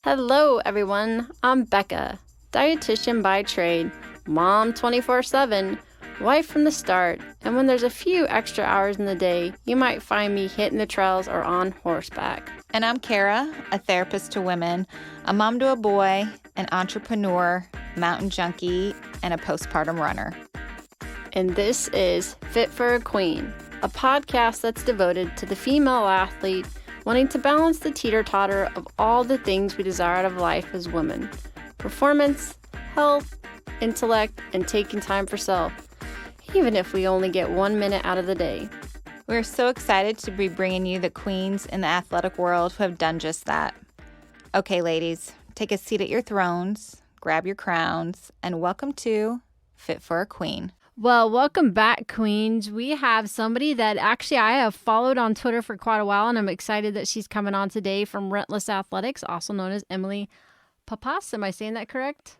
Hello, everyone. I'm Becca, dietitian by trade, mom 24/7, wife from the start, and when there's a few extra hours in the day, you might find me hitting the trails or on horseback. And I'm Kara, a therapist to women, a mom to a boy, an entrepreneur, mountain junkie, and a postpartum runner. And this is Fit for a Queen, a podcast that's devoted to the female athlete wanting to balance the teeter-totter of all the things we desire out of life as women. Performance, health, intellect, and taking time for self, even if we only get 1 minute out of the day. We're so excited to be bringing you the queens in the athletic world who have done just that. Okay, ladies, take a seat at your thrones, grab your crowns, and welcome to Fit for a Queen. Well, welcome back, queens. We have somebody that actually I have followed on Twitter for quite a while, and I'm excited that she's coming on today from Relentless Athletics, also known as Emily Pappas. Am I saying that correct?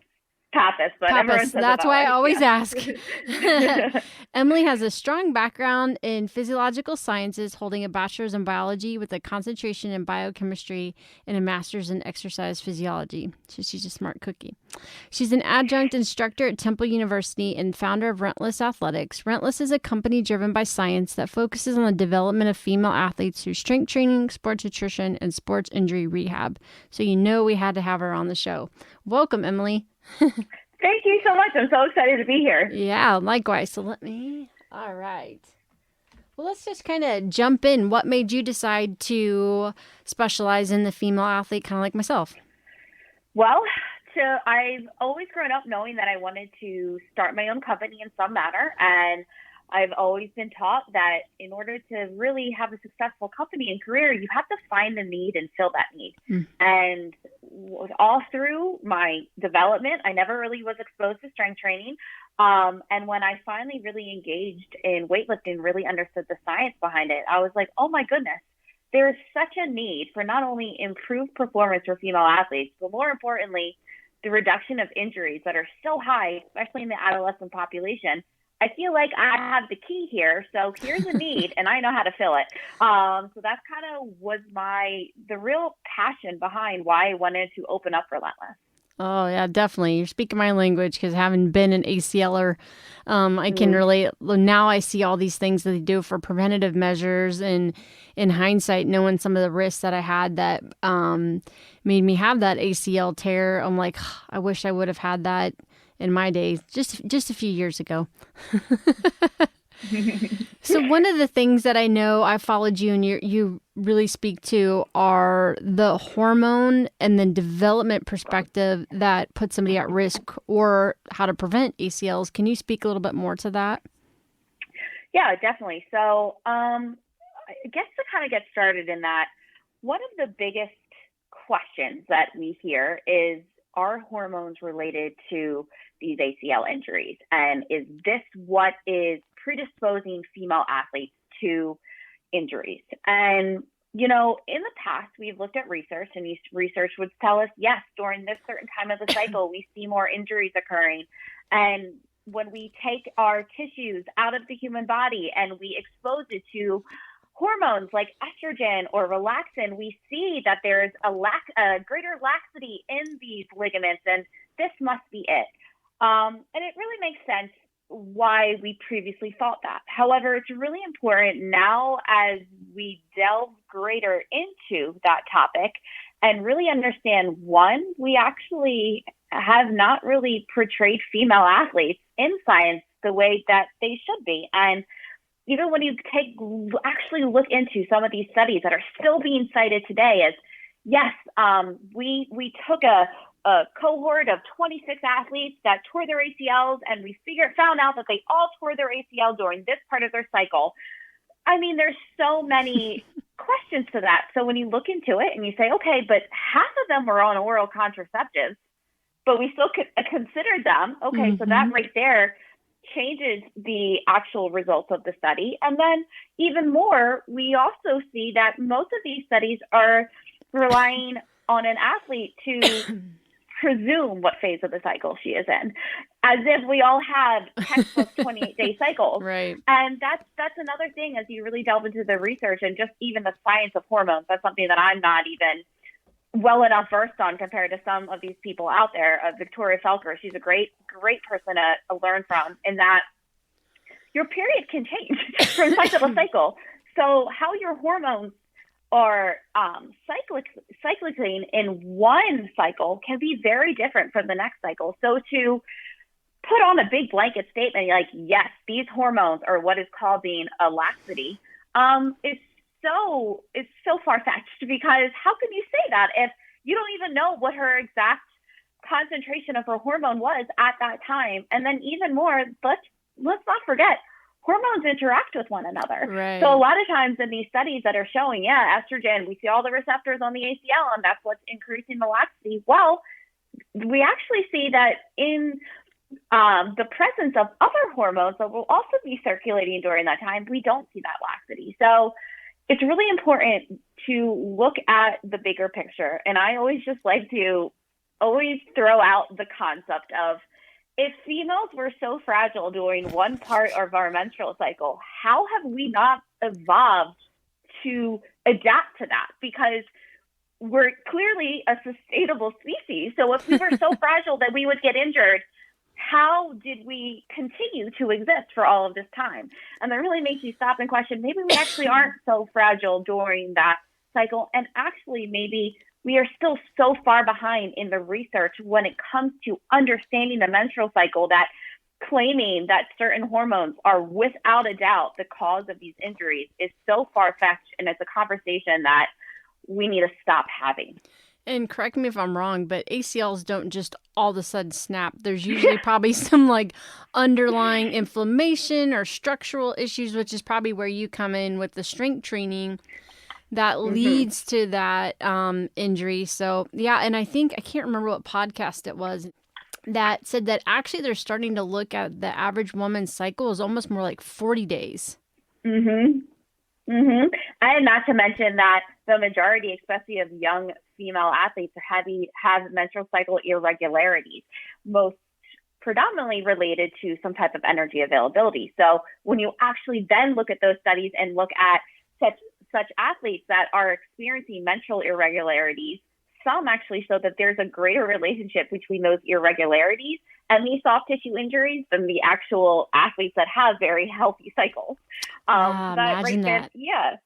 Pappas, but everyone says That's why I always ask. Yeah. Emily has a strong background in physiological sciences, holding a bachelor's in biology with a concentration in biochemistry and a master's in exercise physiology. So she's a smart cookie. She's an adjunct instructor at Temple University and founder of Relentless Athletics. Relentless is a company driven by science that focuses on the development of female athletes through strength training, sports nutrition, and sports injury rehab. So you know we had to have her on the show. Welcome, Emily. Thank you so much. I'm so excited to be here. Yeah, likewise. So all right. Well, let's just kind of jump in. What made you decide to specialize in the female athlete, kind of like myself? Well, I've always grown up knowing that I wanted to start my own company in some manner. And I've always been taught that in order to really have a successful company and career, you have to find the need and fill that need. And all through my development, I never really was exposed to strength training. And when I finally really engaged in weightlifting, really understood the science behind it, I was like, oh my goodness, there is such a need for not only improved performance for female athletes, but more importantly, the reduction of injuries that are so high, especially in the adolescent population. I feel like I have the key here. So here's a need and I know how to fill it. So that's kind of was the real passion behind why I wanted to open up Relentless. Oh, yeah, definitely. You're speaking my language because having been an ACLer, I can relate. Now I see all these things that they do for preventative measures. And in hindsight, knowing some of the risks that I had that made me have that ACL tear, I'm like, I wish I would have had that in my days, just a few years ago. So one of the things that I know I followed you and you really speak to are the hormone and the development perspective that puts somebody at risk or how to prevent ACLs. Can you speak a little bit more to that? Yeah, definitely. So I guess to kind of get started in that, one of the biggest questions that we hear is, are hormones related to these ACL injuries? And is this what is predisposing female athletes to injuries? And, in the past, we've looked at research, and research would tell us, yes, during this certain time of the cycle, we see more injuries occurring. And when we take our tissues out of the human body and we expose it to hormones like estrogen or relaxin, we see that there's a greater laxity in these ligaments, and this must be it. And it really makes sense why we previously thought that. However, it's really important now as we delve greater into that topic and really understand, one, we actually have not really portrayed female athletes in science the way that they should be. And even when you actually look into some of these studies that are still being cited today as, yes, we took a cohort of 26 athletes that tore their ACLs, and we found out that they all tore their ACL during this part of their cycle. I mean, there's so many questions to that. So when you look into it and you say, okay, but half of them were on oral contraceptives, but we still considered them. Okay, so that right there changes the actual results of the study. And then even more, we also see that most of these studies are relying on an athlete to presume what phase of the cycle she is in, as if we all have textbook 28-day cycles. Right. And that's another thing as you really delve into the research and just even the science of hormones. That's something that I'm not even well enough versed on compared to some of these people out there. Victoria Felker, she's a great person to learn from, in that your period can change from cycle to cycle. So how your hormones are cycling in one cycle can be very different from the next cycle. So to put on a big blanket statement like, yes, these hormones are what is called being a laxity, is so far-fetched, because how can you say that if you don't even know what her exact concentration of her hormone was at that time? And then even more, let's not forget, hormones interact with one another. Right. So a lot of times in these studies that are showing, estrogen, we see all the receptors on the ACL, and that's what's increasing the laxity. Well, we actually see that in the presence of other hormones that will also be circulating during that time, we don't see that laxity. So it's really important to look at the bigger picture. And I always just like to always throw out the concept of, if females were so fragile during one part of our menstrual cycle, how have we not evolved to adapt to that? Because we're clearly a sustainable species. So if we were so fragile that we would get injured, how did we continue to exist for all of this time? And that really makes you stop and question, maybe we actually aren't so fragile during that cycle. And actually, maybe we are still so far behind in the research when it comes to understanding the menstrual cycle, that claiming that certain hormones are without a doubt the cause of these injuries is so far-fetched. And it's a conversation that we need to stop having. And correct me if I'm wrong, but ACLs don't just all of a sudden snap. There's usually probably some like underlying inflammation or structural issues, which is probably where you come in with the strength training that leads to that injury. So yeah, and I can't remember what podcast it was that said that actually they're starting to look at the average woman's cycle is almost more like 40 days. And not to mention that the majority, especially of young female athletes, have menstrual cycle irregularities, most predominantly related to some type of energy availability. So when you actually then look at those studies and look at such athletes that are experiencing menstrual irregularities, some actually show that there's a greater relationship between those irregularities and these soft tissue injuries than the actual athletes that have very healthy cycles. Imagine that. Yeah.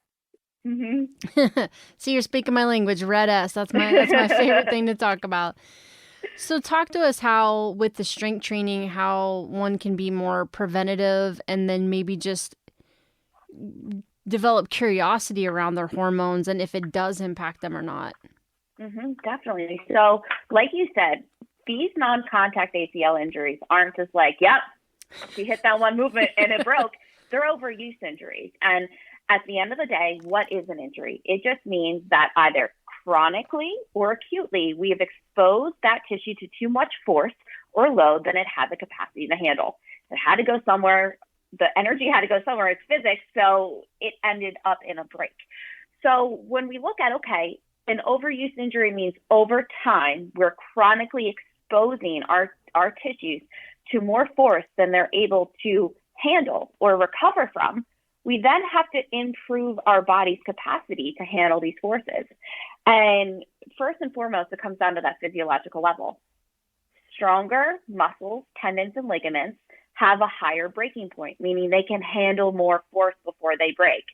So you're speaking my language, red S. That's my favorite thing to talk about. So talk to us how, with the strength training, how one can be more preventative and then maybe just develop curiosity around their hormones and if it does impact them or not. Definitely. So like you said, these non-contact ACL injuries aren't just like, yep, she hit that one movement and it broke. They're overuse injuries. And at the end of the day, what is an injury? It just means that either chronically or acutely, we have exposed that tissue to too much force or load than it had the capacity to handle. It had to go somewhere. The energy had to go somewhere. It's physics. So it ended up in a break. So when we look at, okay, an overuse injury means over time, we're chronically exposing our tissues to more force than they're able to handle or recover from. We then have to improve our body's capacity to handle these forces. And first and foremost, it comes down to that physiological level. Stronger muscles, tendons, and ligaments have a higher breaking point, meaning they can handle more force before they break.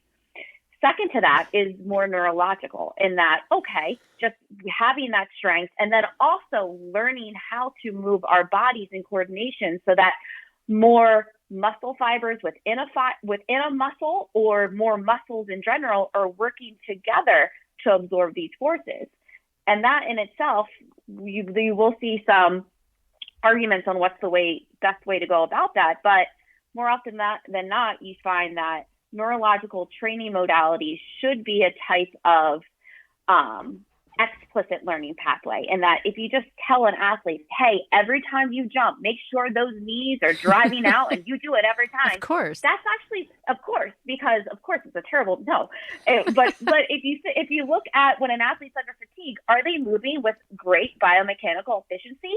Second to that is more neurological, in that, okay, just having that strength and then also learning how to move our bodies in coordination so that more muscle fibers within a muscle or more muscles in general are working together to absorb these forces. And that in itself, you will see some arguments on what's the best way to go about that. But more often than not, you find that neurological training modalities should be a type of explicit learning pathway. And that if you just tell an athlete, hey, every time you jump, make sure those knees are driving out and you do it every time. Of course. That's actually, of course, because of course it's a terrible, no. But if you look at when an athlete's under fatigue, are they moving with great biomechanical efficiency?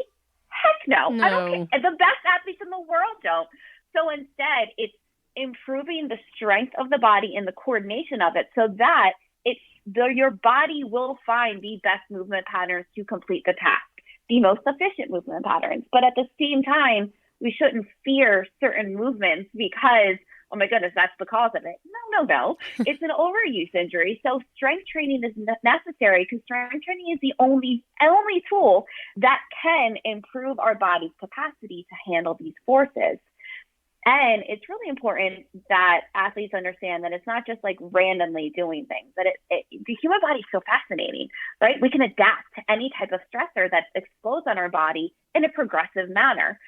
Heck no. No. I don't care. The best athletes in the world don't. So instead, it's improving the strength of the body and the coordination of it so that it your body will find the best movement patterns to complete the task, the most efficient movement patterns. But at the same time, we shouldn't fear certain movements because, oh my goodness, that's the cause of it. No. It's an overuse injury. So strength training is necessary because strength training is the only tool that can improve our body's capacity to handle these forces. And it's really important that athletes understand that it's not just like randomly doing things, that the human body is so fascinating, right? We can adapt to any type of stressor that explodes on our body in a progressive manner.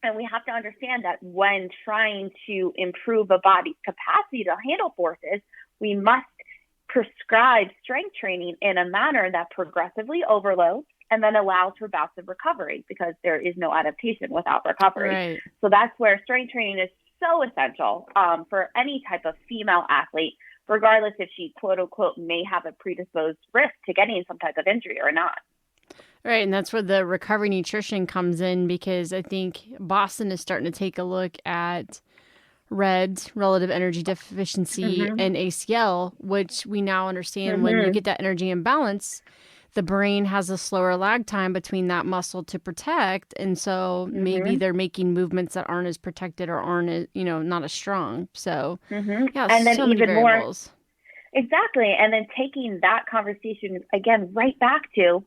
And we have to understand that when trying to improve a body's capacity to handle forces, we must prescribe strength training in a manner that progressively overloads and then allows for bouts of recovery, because there is no adaptation without recovery. Right. So that's where strength training is so essential for any type of female athlete, regardless if she, quote unquote, may have a predisposed risk to getting some type of injury or not. Right, and that's where the recovery nutrition comes in, because I think Boston is starting to take a look at RED, relative energy deficiency, and ACL, which we now understand when you get that energy imbalance, the brain has a slower lag time between that muscle to protect, and so maybe they're making movements that aren't as protected or aren't as, not as strong. So yeah, and then so many even variables. More, exactly, and then taking that conversation again right back to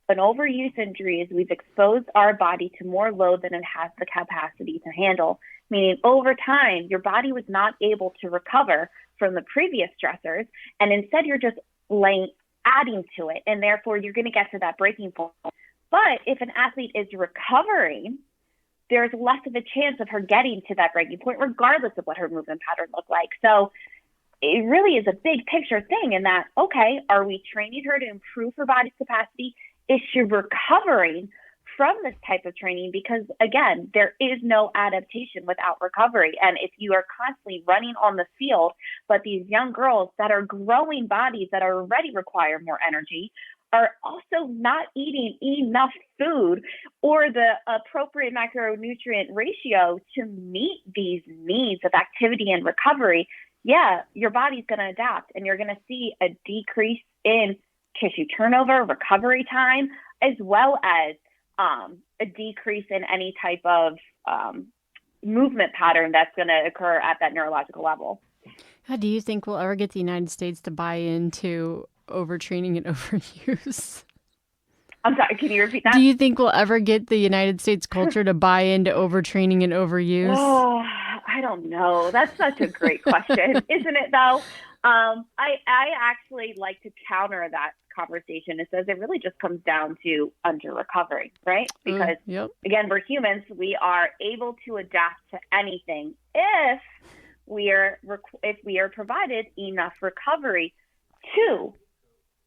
an overuse injury is we've exposed our body to more load than it has the capacity to handle, meaning over time, your body was not able to recover from the previous stressors, and instead you're just adding to it, and therefore you're going to get to that breaking point. But if an athlete is recovering, there's less of a chance of her getting to that breaking point, regardless of what her movement pattern looked like. So it really is a big picture thing in that, okay, are we training her to improve her body's capacity? Is she recovering from this type of training? Because again, there is no adaptation without recovery. And if you are constantly running on the field, but these young girls that are growing bodies that already require more energy are also not eating enough food or the appropriate macronutrient ratio to meet these needs of activity and recovery, yeah, your body's going to adapt, and you're going to see a decrease in tissue turnover, recovery time, as well as a decrease in any type of movement pattern that's going to occur at that neurological level. How do you think we'll ever get the United States to buy into overtraining and overuse? I'm sorry, can you repeat that? Do you think we'll ever get the United States culture to buy into overtraining and overuse? Oh, I don't know. That's such a great question, isn't it, though? I actually like to counter that conversation. It says it really just comes down to under recovering, right? Because again, we're humans. We are able to adapt to anything if we are provided enough recovery to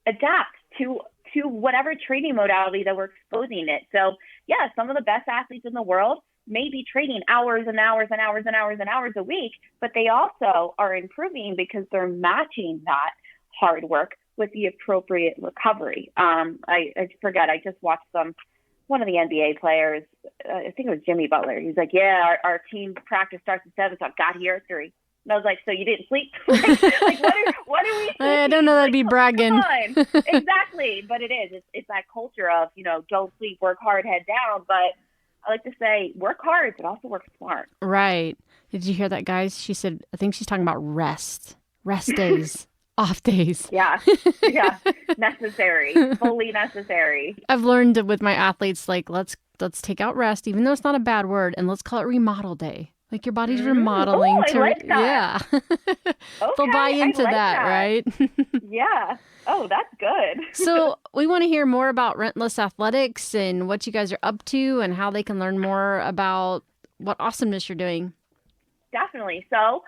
adapt to whatever training modality that we're exposing it. So yeah, some of the best athletes in the world may be training hours and hours and hours and hours and hours a week, but they also are improving because they're matching that hard work with the appropriate recovery. I forget, I just watched one of the NBA players, I think it was Jimmy Butler. He's like, yeah, our team practice starts at 7, so I got here at 3. And I was like, so you didn't sleep? like what are we sleeping? I don't know, that'd be bragging. Exactly, but it is. It's that culture of, don't sleep, work hard, head down. But I like to say, work hard, but also work smart. Right. Did you hear that, guys? She said, I think she's talking about rest days. Off days. Yeah. Necessary. Fully necessary. I've learned with my athletes, like, let's take out rest, even though it's not a bad word, and let's call it remodel day. Like your body's remodeling. I like that. Yeah. Okay, they'll buy into that, right? Yeah. Oh, that's good. So we want to hear more about Relentless Athletics and what you guys are up to and how they can learn more about what awesomeness you're doing. Definitely. So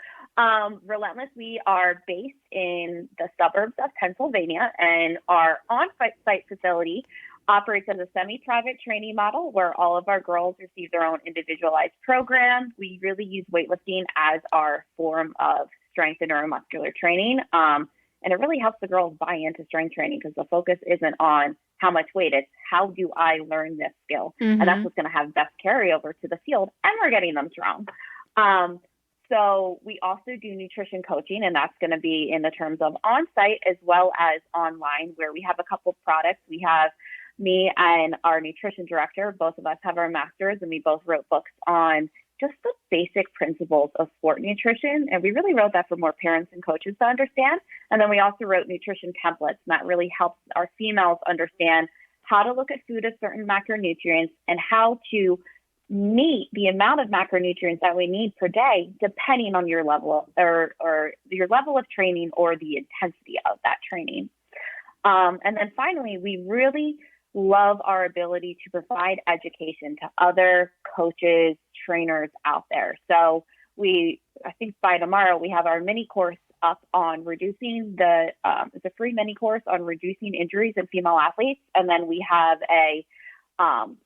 Relentless, we are based in the suburbs of Pennsylvania, and our on-site facility operates as a semi-private training model where all of our girls receive their own individualized program. We really use weightlifting as our form of strength and neuromuscular training. And it really helps the girls buy into strength training because the focus isn't on how much weight, it's how do I learn this skill? And that's what's going to have best carryover to the field, and we're getting them strong. So we also do nutrition coaching, and that's going to be in the terms of on-site as well as online, where we have a couple of products. We have me and our nutrition director. Both of us have our masters, and we both wrote books on just the basic principles of sport nutrition. And we really wrote that for more parents and coaches to understand. And then we also wrote nutrition templates, and that really helps our females understand how to look at food as certain macronutrients and how to meet the amount of macronutrients that we need per day, depending on your level or your level of training or the intensity of that training. And then finally, we really love our ability to provide education to other coaches, trainers out there. So I think by tomorrow, we have our mini course up on reducing it's a free mini course on reducing injuries in female athletes. And then we have a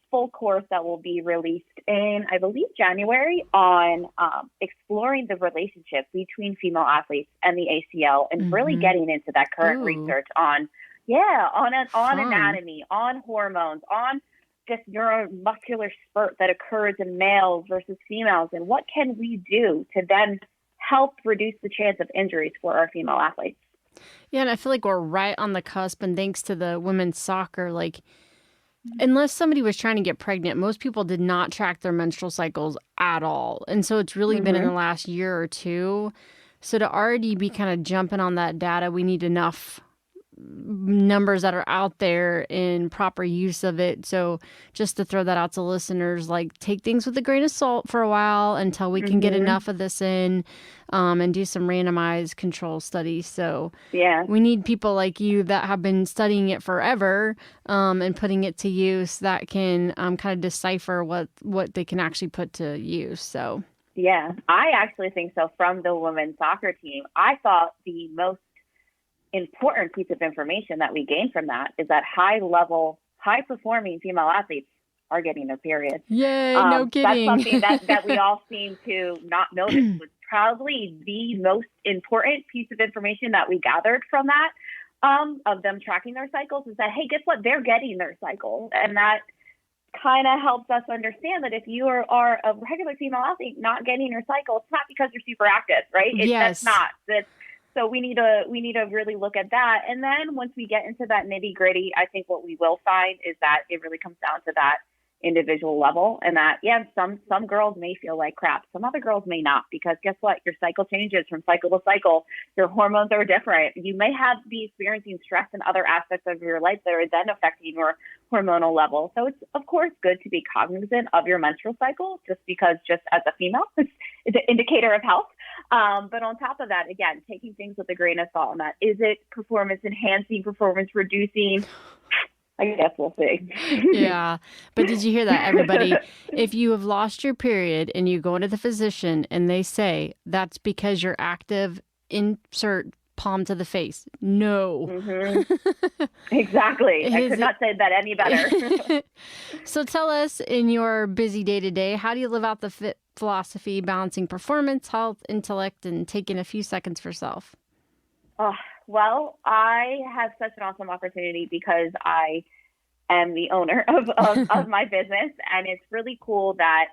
full course that will be released in, I believe, January on exploring the relationship between female athletes and the ACL and really getting into that current research on anatomy, on hormones, on just neuromuscular spurt that occurs in males versus females, and what can we do to then help reduce the chance of injuries for our female athletes. Yeah, and I feel like we're right on the cusp, and thanks to the women's soccer, like, unless somebody was trying to get pregnant, most people did not track their menstrual cycles at all. And so it's really been in the last year or two. So to already be kind of jumping on that data, we need enough numbers that are out there in proper use of it. So just to throw that out to listeners, like, take things with a grain of salt for a while until we can get enough of this in, and do some randomized control studies. So we need people like you that have been studying it forever, and putting it to use, that can kind of decipher what they can actually put to use. So yeah, I actually think so. From the women's soccer team, I thought the most important piece of information that we gained from that is that high performing female athletes are getting their periods. Yay, no kidding. That's something that we all seem to not notice was probably the most important piece of information that we gathered from that, of them tracking their cycles, is that, hey, guess what? They're getting their cycle. And that kind of helps us understand that if you are a regular female athlete not getting your cycle, it's not because you're super active, right? Yes. So we need to really look at that. And then once we get into that nitty gritty, I think what we will find is that it really comes down to that individual level, and that, some girls may feel like crap. Some other girls may not, because guess what? Your cycle changes from cycle to cycle. Your hormones are different. You may be experiencing stress in other aspects of your life that are then affecting your hormonal level. So it's, of course, good to be cognizant of your menstrual cycle, just as a female, it's an indicator of health. But on top of that, again, taking things with a grain of salt on that. Is it performance enhancing, performance reducing? I guess we'll see. Yeah. But did you hear that, everybody? If you have lost your period and you go into the physician and they say that's because you're active, insert palm to the face. No. Exactly. I could not say that any better. So tell us, in your busy day-to-day, how do you live out the Phit philosophy, balancing performance, health, intellect, and taking a few seconds for self? Well, I have such an awesome opportunity because I am the owner of my business. And it's really cool that,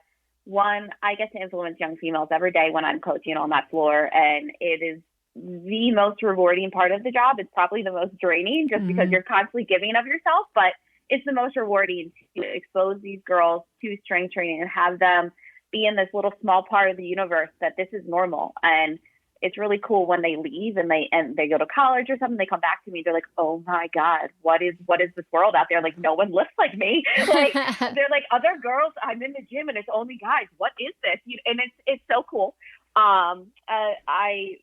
one, I get to influence young females every day when I'm coaching on that floor. And it is the most rewarding part of the job. It's probably the most draining, just because you're constantly giving of yourself, but it's the most rewarding to expose these girls to strength training and have them be in this little small part of the universe that this is normal. And it's really cool when they leave and they go to college or something, they come back to me, they're like, oh my God, what is this world out there? Like, no one looks like me. Like, they're like, other girls, I'm in the gym and it's only guys. What is this? And it's so cool. I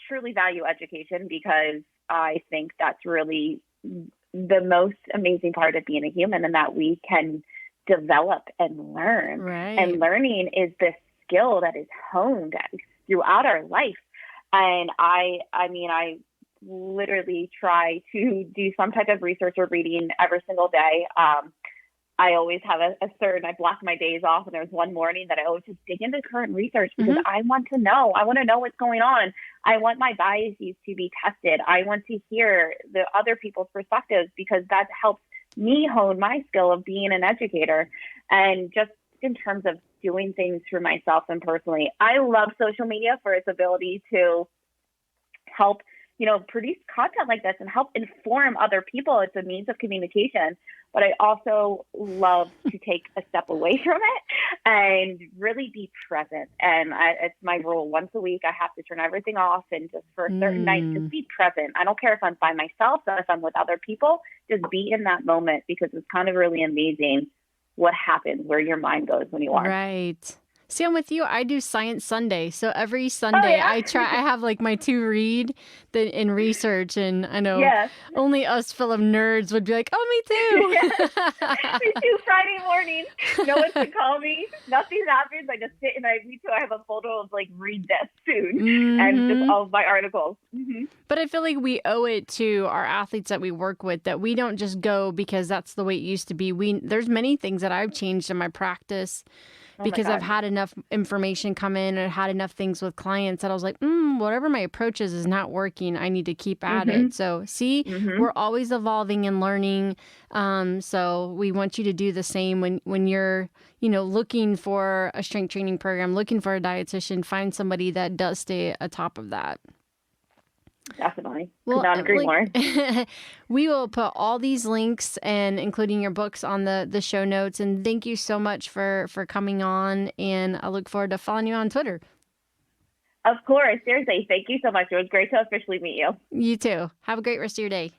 truly value education, because I think that's really the most amazing part of being a human, and that we can develop and learn. Right. And learning is this skill that is honed throughout our life. And I literally try to do some type of research or reading every single day. I always have a certain, I block my days off, and there's one morning that I always just dig into current research, because I want to know. I want to know what's going on. I want my biases to be tested. I want to hear the other people's perspectives, because that helps me hone my skill of being an educator. And just in terms of doing things for myself and personally. I love social media for its ability to help, produce content like this and help inform other people. It's a means of communication, but I also love to take a step away from it and really be present. And it's my rule. Once a week, I have to turn everything off and just for a certain night, just be present. I don't care if I'm by myself or if I'm with other people, just be in that moment, because it's kind of really amazing what happens, where your mind goes when you are. Right. See, I'm with you. I do Science Sunday. So every Sunday I have like my to read in research. And I know only us full of nerds would be like, oh, me too. Me too. Friday morning. No one can call me. Nothing happens. I just sit and I read. I have a photo of like read this soon and just all of my articles. But I feel like we owe it to our athletes that we work with, that we don't just go because that's the way it used to be. There's many things that I've changed in my practice because I've had enough information come in and had enough things with clients that I was like, whatever my approach is not working. I need to keep at it. So see, we're always evolving and learning. So we want you to do the same when you're, looking for a strength training program, looking for a dietitian, find somebody that does stay atop of that. Definitely. Could not agree more. We will put all these links and including your books on the show notes. And thank you so much for coming on. And I look forward to following you on Twitter. Of course. Seriously. Thank you so much. It was great to officially meet you. You too. Have a great rest of your day.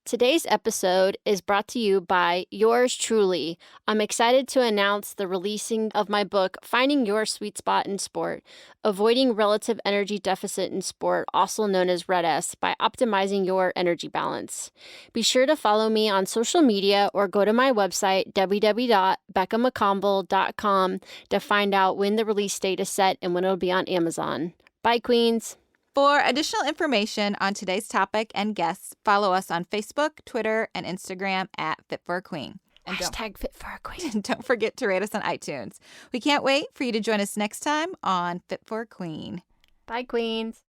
Today's episode is brought to you by yours truly. I'm excited to announce the releasing of my book, Finding Your Sweet Spot in Sport, Avoiding Relative Energy Deficit in Sport, also known as RED-S, by optimizing your energy balance. Be sure to follow me on social media or go to my website, www.beccamccombel.com, to find out when the release date is set and when it'll be on Amazon. Bye, Queens. For additional information on today's topic and guests, follow us on Facebook, Twitter, and Instagram at Fit for a Queen. And Hashtag Fit for a Queen. Don't forget to rate us on iTunes. We can't wait for you to join us next time on Fit for a Queen. Bye, Queens.